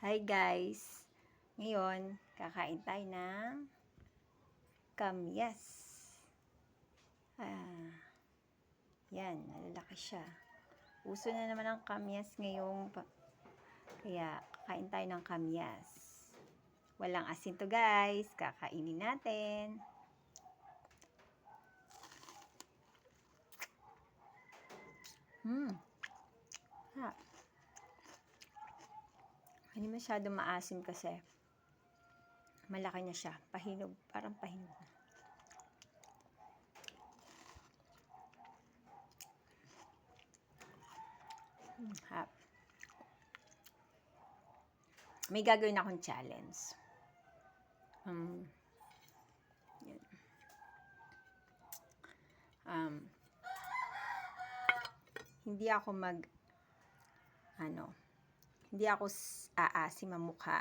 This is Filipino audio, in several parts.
Hi guys! Ngayon, kakain tayo ng kamyas. Yan, malalaki siya. Uso na naman ang kamyas ngayong, kaya kakain tayo ng kamyas. Walang asin to guys, kakainin natin. Hindi masyado maasim kasi malaki na siya. Pahinog, parang pahinog. May gagawin akong challenge. Hindi ako hindi ako aasim ang mukha.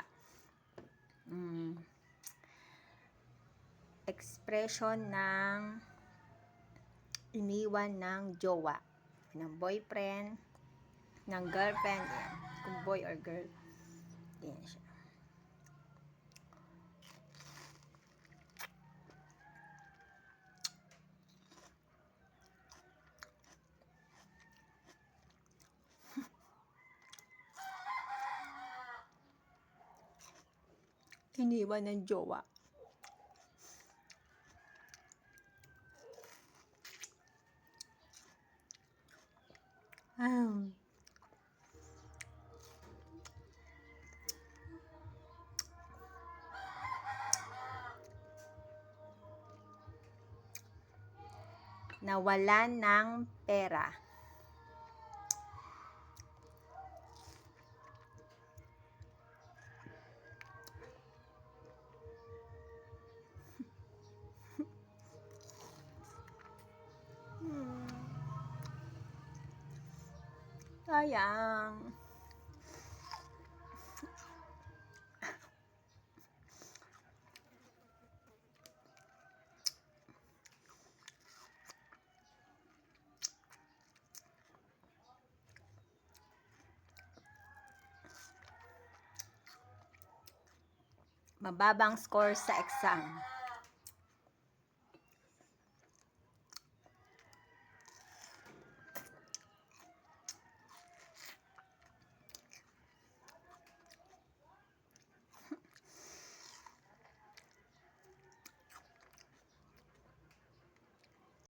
Expression ng iniwan ng jowa, ng boyfriend, ng girlfriend, yan. Kung boy or girl, yan siya. Iniwan ng jowa. Nawalan ng pera. Sayang. Mababang score sa exam.